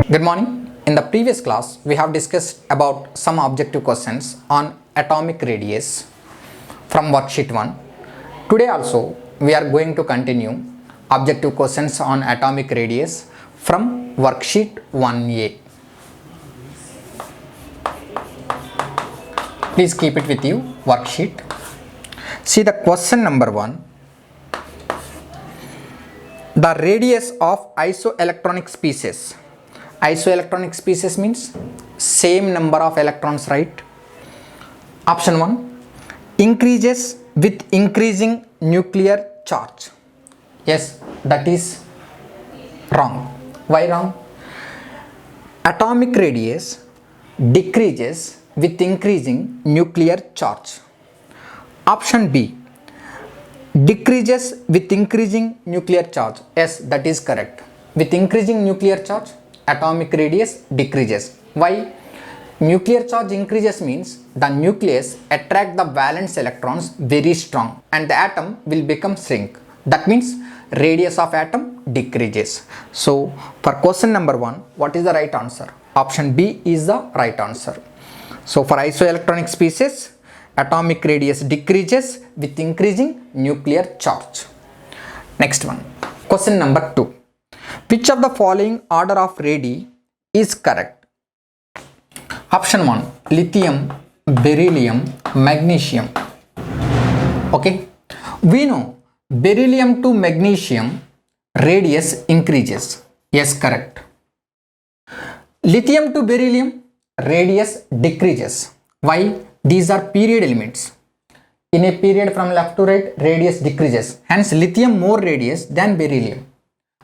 Good morning. In the previous class, we have discussed about some objective questions on atomic radius from worksheet 1. Today also, we are going to continue objective questions on atomic radius from worksheet 1A. Please keep it with you, worksheet. See the question number 1. The radius of isoelectronic species. Isoelectronic species means same number of electrons, right? Option 1, increases with increasing nuclear charge. Yes, that is wrong. Why wrong? Atomic radius decreases with increasing nuclear charge. Option B, decreases with increasing nuclear charge. Yes, that is correct. With increasing nuclear charge, atomic radius decreases. Why? Nuclear charge increases means the nucleus attract the valence electrons very strong and the atom will become shrink. That means radius of atom decreases. So for question number 1, what is the right answer? Option B is the right answer. So for isoelectronic species, atomic radius decreases with increasing nuclear charge. Next one, question number 2. Which of the following order of radii is correct? Option 1, lithium, beryllium, magnesium. Okay, we know beryllium to magnesium radius increases. Yes, correct. Lithium to beryllium radius decreases. Why? These are period elements. In a period from left to right, radius decreases. Hence, lithium more radius than beryllium.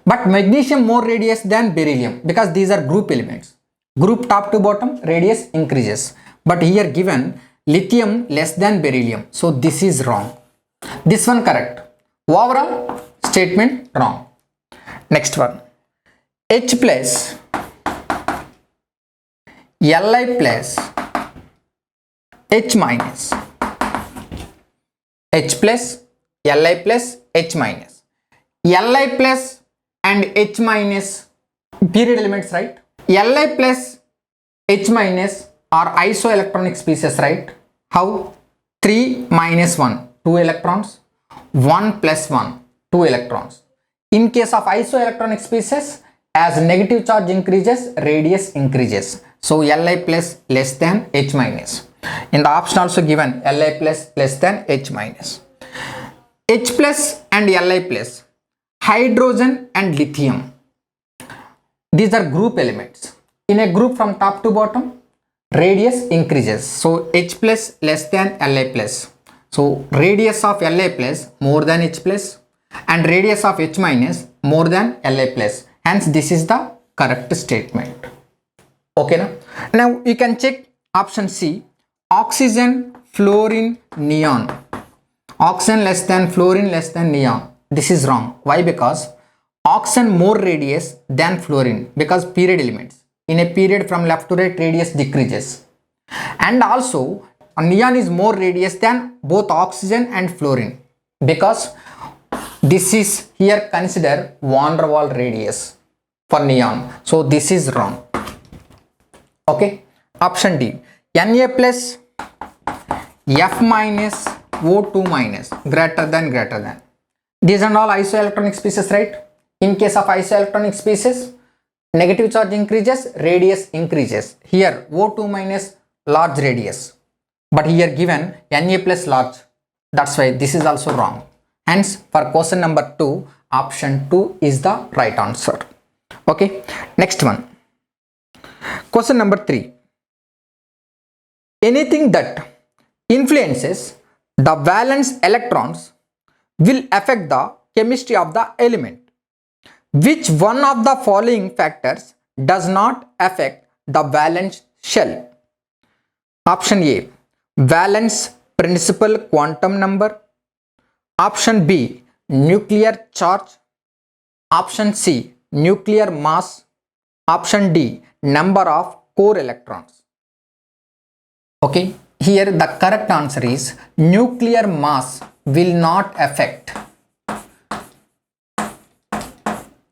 But magnesium more radius than beryllium because these are group elements. Group top to bottom, radius increases. But here given lithium less than beryllium. So this is wrong. This one correct. Overall statement wrong. Next one. H plus, Li plus, H minus. H plus, Li plus, H minus. Li plus and H minus period elements, right? Li plus H minus are isoelectronic species, right? How? 3 minus 1, 2 electrons. 1 plus 1, 2 electrons. In case of isoelectronic species, as negative charge increases, radius increases. So Li plus less than H minus. In the option also given Li plus less than H minus. H plus and Li plus, hydrogen and lithium, these are group elements. In a group from top to bottom, radius increases. So H plus less than Li plus. So radius of Li plus more than H plus and radius of H minus more than Li plus. Hence this is the correct statement. Okay, now you can check option C, oxygen, fluorine, neon. Oxygen less than fluorine less than neon. This is wrong. Why? Because oxygen more radius than fluorine because period elements. In a period from left to right, radius decreases. And also neon is more radius than both oxygen and fluorine because this is here considered van der Waals radius for neon. So this is wrong. Okay. Option D, Na plus, F minus, O2 minus, greater than. These are all isoelectronic species, right? In case of isoelectronic species, negative charge increases, radius increases. Here O2 minus large radius, but here given Na plus large. That's why this is also wrong. Hence for question number 2, option 2 is the right answer. Okay, next one. Question number 3. Anything that influences the valence electrons will affect the chemistry of the element. Which one of the following factors does not affect the valence shell? Option A, valence principal quantum number. Option B, nuclear charge. Option C, nuclear mass. Option D, number of core electrons. Okay, here the correct answer is nuclear mass will not affect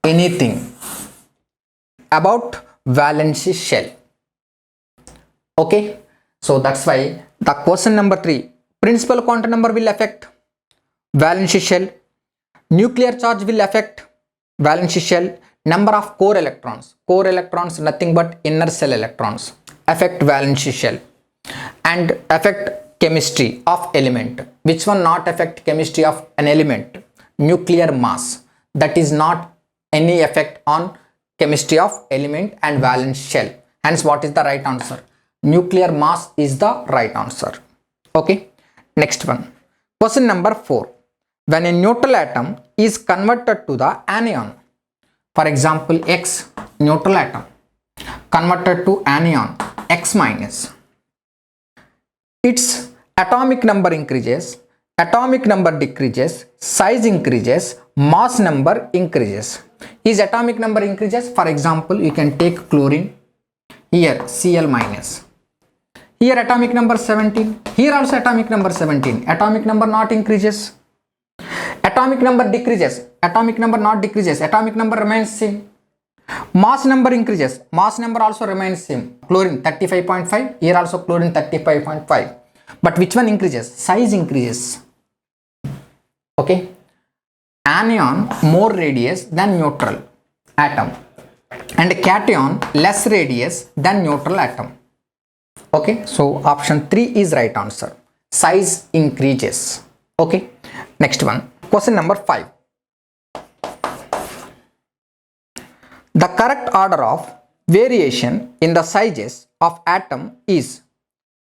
anything. about valency shell. Okay, so that's why the question number 3, principal quantum number will affect valency shell, nuclear charge will affect valency shell, number of core electrons nothing but inner shell electrons affect valency shell, and affect chemistry of element. Which one not affect chemistry of an element? Nuclear mass, that is not any effect on chemistry of element and valence shell. Hence what is the right answer? Nuclear mass is the right answer. Okay, next one, question number 4, when a neutral atom is converted to the anion, for example X, neutral atom converted to anion X minus, its atomic number increases, atomic number decreases, size increases, mass number increases. Is atomic number increases? For example, you can take chlorine, here Cl minus, here atomic number 17, here also atomic number 17, atomic number not increases, atomic number decreases, atomic number not decreases, atomic number remains same, mass number increases, mass number also remains same, chlorine 35.5, here also chlorine 35.5, but which one increases? Size increases. Okay, anion more radius than neutral atom and cation less radius than neutral atom. Okay, so option 3 is right answer, size increases. Okay, next one, question number 5, the correct order of variation in the sizes of atom is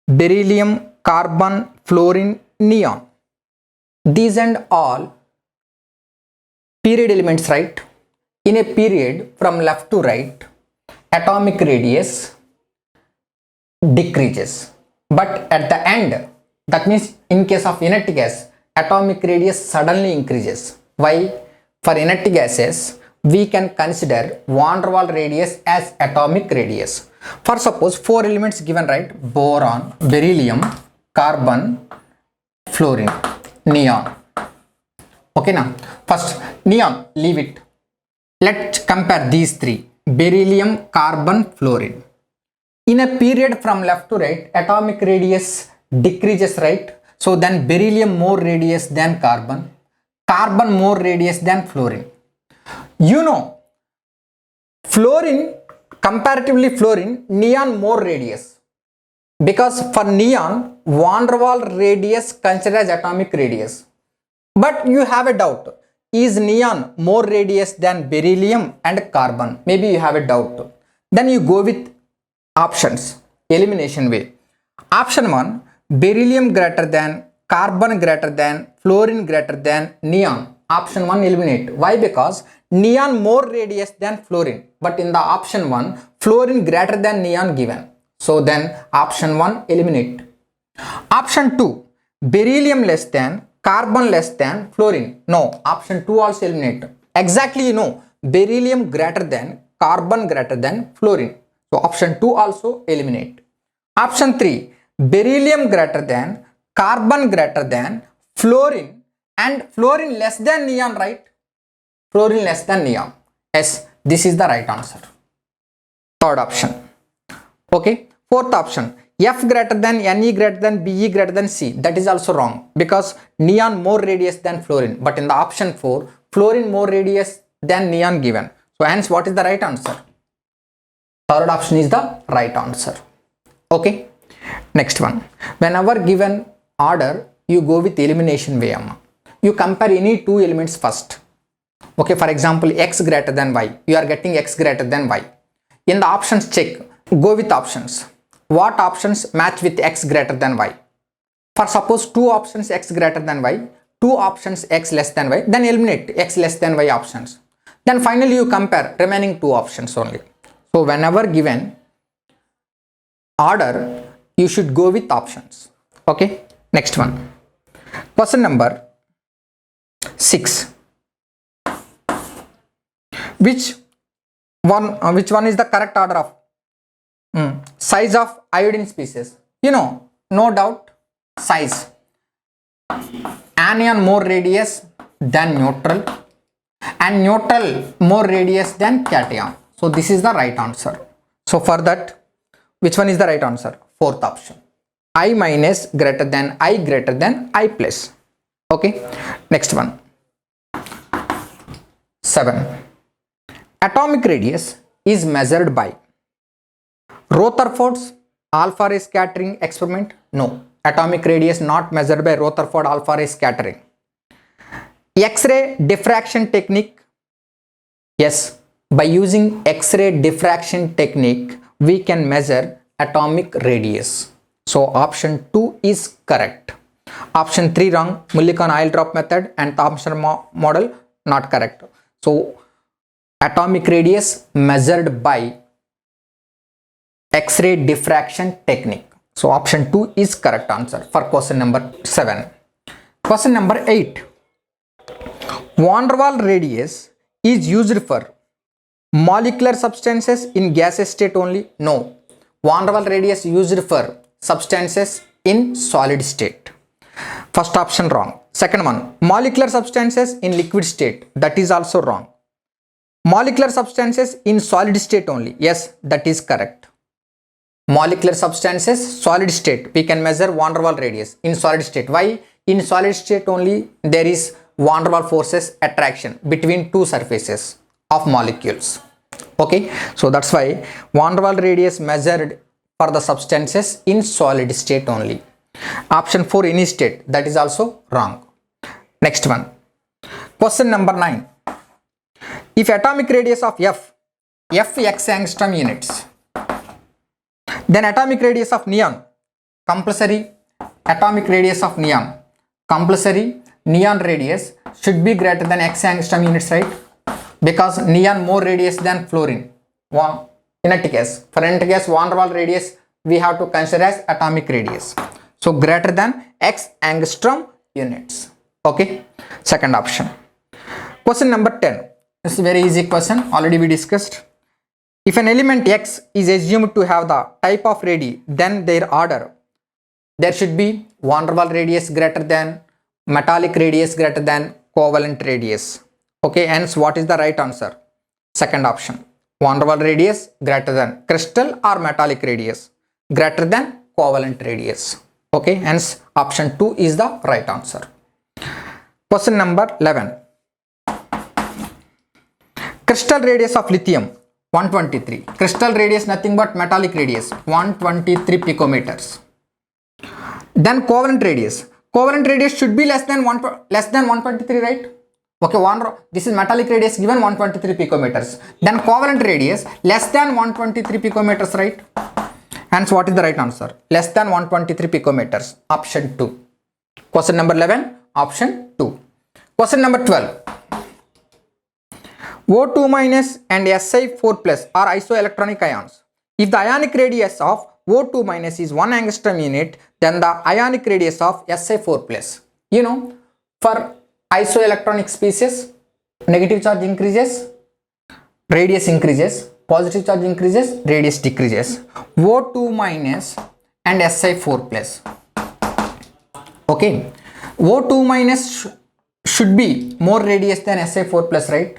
beryllium, carbon, fluorine, neon. These and all period elements, right? In a period from left to right, atomic radius decreases, but at the end, that means in case of inert gas, atomic radius suddenly increases. Why? For inert gases, we can consider van der Waals radius as atomic radius. For suppose 4 elements given, right? Boron, beryllium, carbon, fluorine, neon. Okay, now first neon, leave it. Let's compare these 3, beryllium, carbon, fluorine. In a period from left to right, atomic radius decreases, right? So then beryllium more radius than carbon, carbon more radius than fluorine. You know, fluorine, comparatively fluorine, neon more radius, because for neon van der Waals radius considered as atomic radius. But you have a doubt, is neon more radius than beryllium and carbon? Maybe you have a doubt. Then you go with options, elimination way. Option 1, beryllium greater than, carbon greater than, fluorine greater than, neon. Option 1 eliminate. Why? Because neon more radius than fluorine, but in the option 1, fluorine greater than neon given. So then option 1 eliminate. Option 2, beryllium less than, carbon less than, fluorine. No, option 2 also eliminate. Exactly, you know, beryllium greater than, carbon greater than, fluorine. So option 2 also eliminate. Option 3, beryllium greater than, carbon greater than, fluorine, and fluorine less than neon, right? Fluorine less than neon. Yes, this is the right answer. Third option. Okay, fourth option, F greater than, Ne greater than, Be greater than C. That is also wrong, because neon more radius than fluorine, but in the option 4, fluorine more radius than neon given. So hence what is the right answer? Third option is the right answer. Okay, next one, whenever given order, you go with elimination way. You compare any 2 elements first. Okay, for example, X greater than Y, you are getting X greater than Y. In the options, check, go with options. What options match with X greater than Y? For suppose 2 options X greater than Y, 2 options X less than Y, then eliminate X less than Y options. Then finally you compare remaining 2 options only. So whenever given order, you should go with options. Okay, next one, question number 6. Which one is the correct order of size of iodine species? You know, no doubt, size. Anion more radius than neutral, and neutral more radius than cation. So this is the right answer. So for that, which one is the right answer? Fourth option. I minus greater than I plus. Okay, next one. 7. Atomic radius is measured by Rutherford's alpha ray scattering experiment? No. Atomic radius not measured by Rutherford alpha ray scattering. X-ray diffraction technique? Yes. By using X-ray diffraction technique, we can measure atomic radius. So option 2 is correct. Option 3 wrong. Mullikan oil drop method and Thomson model not correct. So atomic radius measured by X-ray diffraction technique. So option 2 is correct answer for question number 7. Question number 8. Van der Waals radius is used for molecular substances in gaseous state only? No. Van der Waals radius used for substances in solid state. First option wrong. Second one, molecular substances in liquid state. That is also wrong. Molecular substances in solid state only. Yes, that is correct. Molecular substances, solid state. We can measure van der Waals radius in solid state. Why? In solid state only there is van der Waals forces attraction between two surfaces of molecules. Okay, so that's why van der Waals radius measured for the substances in solid state only. Option 4 any state, that is also wrong. Next one. Question number 9. If atomic radius of F x angstrom units, then atomic radius of neon, compulsory atomic radius of neon, compulsory neon radius should be greater than x angstrom units, right? Because neon more radius than fluorine. Inert gas. For inert gas, van der Waals radius we have to consider as atomic radius. So greater than x angstrom units. Okay. Second option. Question number 10. This is a very easy question. Already we discussed. If an element X is assumed to have the type of radii, then their order, there should be van der Waals radius greater than, metallic radius greater than, covalent radius. Okay, hence what is the right answer? Second option. Van der Waals radius greater than, crystal or metallic radius greater than covalent radius. Okay, hence option 2 is the right answer. Question number 11. Crystal radius of lithium 123. Crystal radius nothing but metallic radius 123 picometers. Then covalent radius. Covalent radius should be less than 123, right? Okay, this is metallic radius given 123 picometers. Then covalent radius less than 123 picometers, right? Hence what is the right answer? Less than 123 picometers. Option 2. Question number 11. Option 2. Question number 12. O2 minus and Si4 plus are isoelectronic ions. If the ionic radius of O2 minus is 1 angstrom unit, then the ionic radius of Si4 plus. You know, for isoelectronic species, negative charge increases, radius increases, positive charge increases, radius decreases. O2 minus and Si4 plus. Okay, O2 minus should be more radius than Si4 plus, right?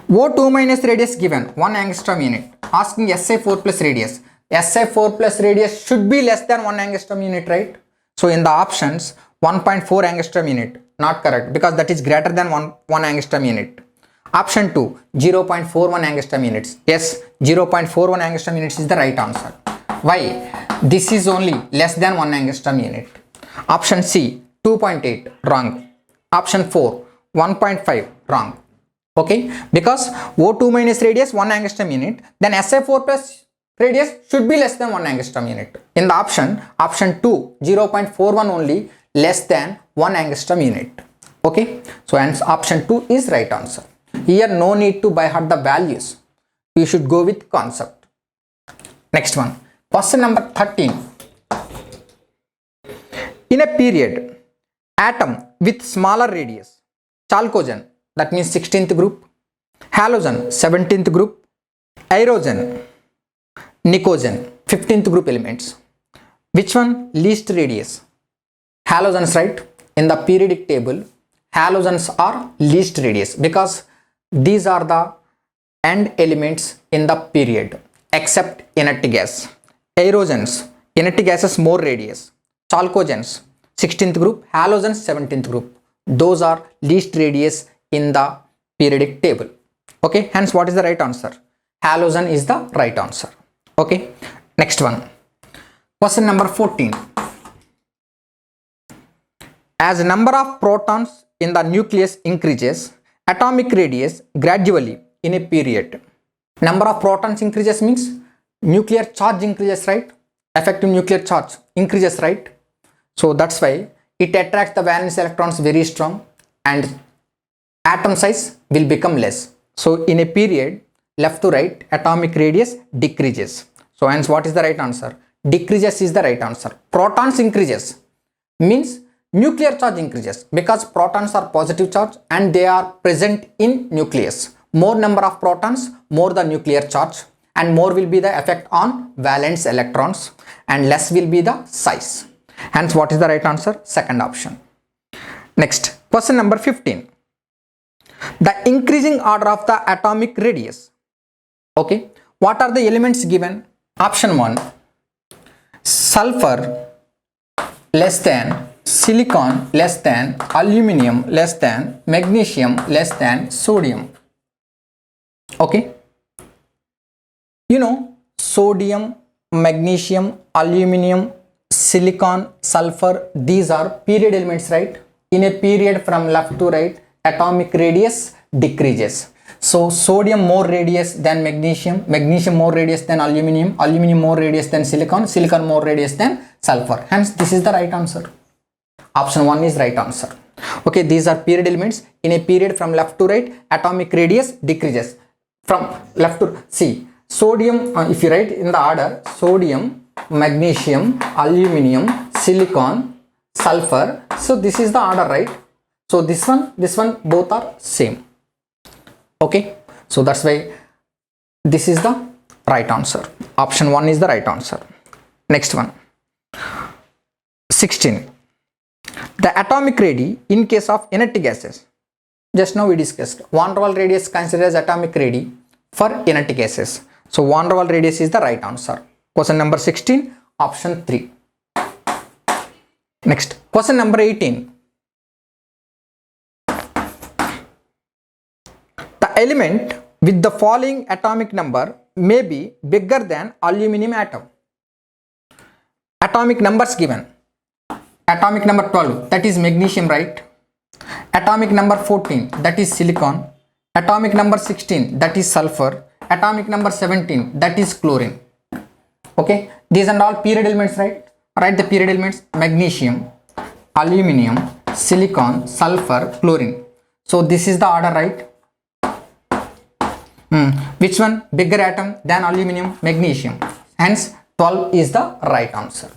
O2 minus radius given 1 angstrom unit. Asking Si4 plus radius. Si4 plus radius should be less than 1 angstrom unit, right? So in the options 1.4 angstrom unit, not correct because that is greater than 1 angstrom unit. Option 2 0.41 angstrom units. Yes, 0.41 angstrom units is the right answer. Why? This is only less than 1 angstrom unit. Option C 2.8 wrong. Option 4 1.5 wrong. Okay, because O2 minus radius 1 angstrom unit, then Si4 plus radius should be less than 1 angstrom unit. In the option 2 0.41 only less than 1 angstrom unit. Okay, so hence option 2 is right answer. Here no need to by heart the values. You should go with concept. Next one. Question number 13. In a period, atom with smaller radius, chalcogen, that means 16th group, halogen 17th group, hydrogen, nicogen 15th group elements. Which one least radius? Halogens, right? In the periodic table, halogens are least radius because these are the end elements in the period. except inert gas. Aerogens, inert gases more radius. Chalcogens, 16th group, halogens 17th group. Those are least radius in the periodic table. Okay, hence what is the right answer? Halogen is the right answer. Okay, next one. Question number 14. As the number of protons in the nucleus increases, atomic radius gradually in a period. Number of protons increases means nuclear charge increases, right? Effective nuclear charge increases, right? So that's why it attracts the valence electrons very strong and atom size will become less. So in a period left to right, atomic radius decreases. So hence what is the right answer? Decreases is the right answer. Protons increases means nuclear charge increases because protons are positive charge and they are present in nucleus. More number of protons, more the nuclear charge, and more will be the effect on valence electrons and less will be the size. Hence what is the right answer? Second option. Next, question number 15. The increasing order of the atomic radius. Okay, what are the elements given? Option 1, sulfur less than, silicon less than, aluminum less than, magnesium less than, sodium. Okay, you know sodium, magnesium, aluminum, silicon, sulfur, these are period elements, right? In a period from left to right, atomic radius decreases. So sodium more radius than magnesium, magnesium more radius than aluminum, aluminum more radius than silicon, silicon more radius than sulfur. Hence this is the right answer. Option 1 is right answer. Okay, these are period elements. In a period from left to right, atomic radius decreases. From left to see, sodium, if you write in the order, sodium, magnesium, aluminum, silicon, sulfur. So this is the order, right? So this one, both are same. Okay, so that's why this is the right answer. Option 1 is the right answer. Next one. 16. The atomic radii in case of inert gases. Just now we discussed van der Waals radius considered as atomic radii for inert gases. So van der Waals radius is the right answer. Question number 16, option 3. Next, question number 18. The element with the following atomic number may be bigger than aluminum atom. Atomic numbers given. Atomic number 12, that is magnesium, right? Atomic number 14, that is silicon. Atomic number 16, that is sulfur. Atomic number 17, that is chlorine. Okay, these are all period elements, right? Write the period elements: magnesium, aluminum, silicon, sulfur, chlorine. So this is the order, right? Which one bigger atom than aluminum? Magnesium. Hence 12 is the right answer.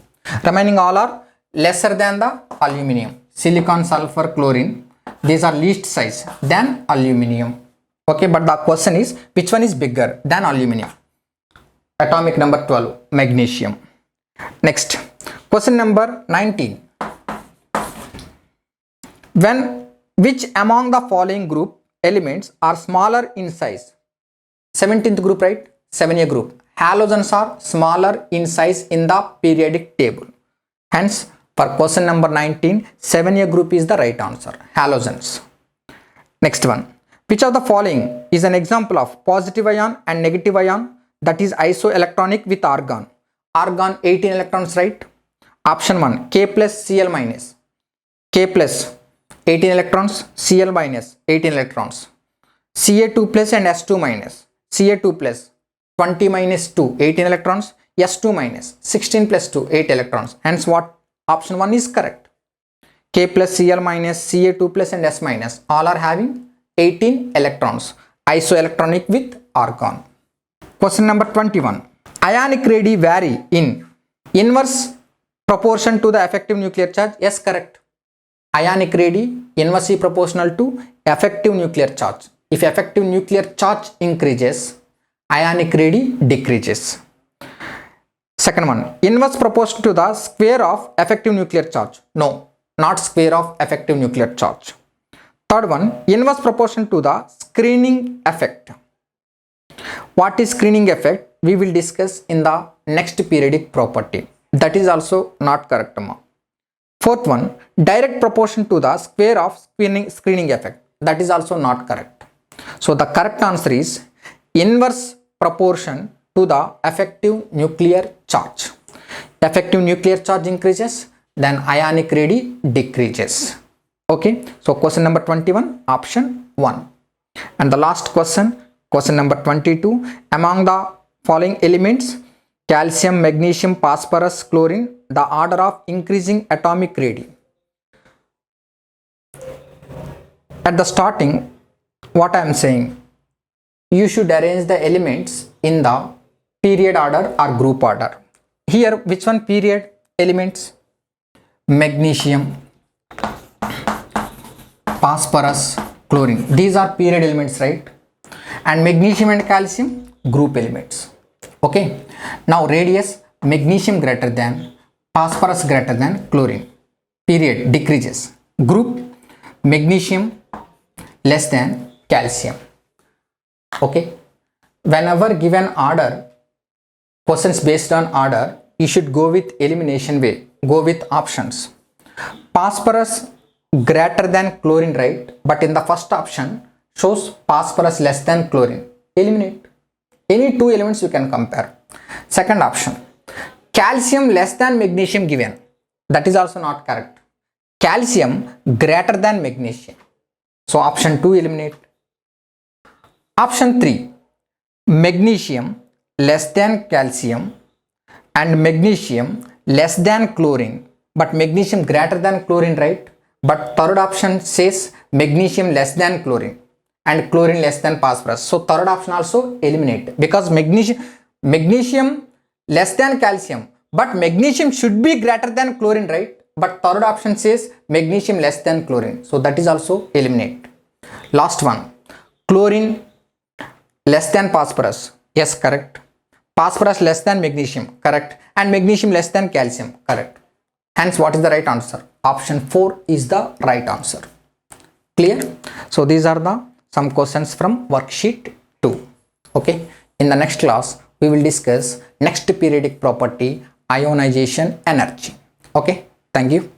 Remaining all are lesser than the aluminum. Silicon, sulfur, chlorine, these are least size than aluminum. Okay, but the question is which one is bigger than aluminum? Atomic number 12, magnesium. Next, question number 19. Which among the following group elements are smaller in size? 17th group, right? 7A group. Halogens are smaller in size in the periodic table. Hence, for question number 19, 7A group is the right answer. Halogens. Next one. Which of the following is an example of positive ion and negative ion that is isoelectronic with argon? Argon 18 electrons, right? Option 1, K plus Cl minus. K plus 18 electrons, Cl minus 18 electrons. Ca2 plus and S2 minus. Ca2 plus 20 minus 2, 18 electrons. S2 minus 16 plus 2, 8 electrons. Hence what? Option 1 is correct. K plus Cl minus, Ca2 plus and S minus all are having 18 electrons. Isoelectronic with argon. Question number 21. Ionic radii vary in inverse proportion to the effective nuclear charge. Yes, correct. Ionic radii inversely proportional to effective nuclear charge. If effective nuclear charge increases, ionic radii decreases. Second one, inverse proportional to the square of effective nuclear charge. No, not square of effective nuclear charge. Third one, inverse proportion to the screening effect. What is screening effect? We will discuss in the next periodic property. That is also not correct, amma. Fourth one, direct proportion to the square of screening effect. That is also not correct. So the correct answer is inverse proportion to the effective nuclear charge. Effective nuclear charge increases, then ionic radii decreases. Okay, so question number 21, option 1. And the last question, question number 22, among the following elements, calcium, magnesium, phosphorus, chlorine, the order of increasing atomic radii. At the starting, what I am saying, you should arrange the elements in the period order or group order. Here, which one period elements? Magnesium, phosphorus, chlorine. These are period elements, right? And magnesium and calcium, group elements. Okay. Now radius, magnesium greater than, phosphorus greater than chlorine. Period decreases. Group, magnesium less than calcium. Okay. Whenever given order, questions based on order, you should go with elimination way. Go with options. Phosphorus greater than chlorine, right? But in the first option shows phosphorus less than chlorine. Eliminate. Any two elements you can compare. Second option, calcium less than magnesium given. That is also not correct. Calcium greater than magnesium. So option 2 eliminate. Option 3, magnesium less than calcium and magnesium less than chlorine, but magnesium greater than chlorine, right? But third option says magnesium less than chlorine and chlorine less than phosphorus. So third option also eliminate, because magnesium less than calcium, but magnesium should be greater than chlorine, right? But third option says magnesium less than chlorine. So that is also eliminate. Last one, chlorine less than phosphorus. Yes, correct. Phosphorus less than magnesium, correct. And magnesium less than calcium, correct. Hence, what is the right answer? Option 4 is the right answer. Clear? So these are the some questions from worksheet 2. Okay. In the next class, we will discuss next periodic property, ionization energy. Okay. Thank you.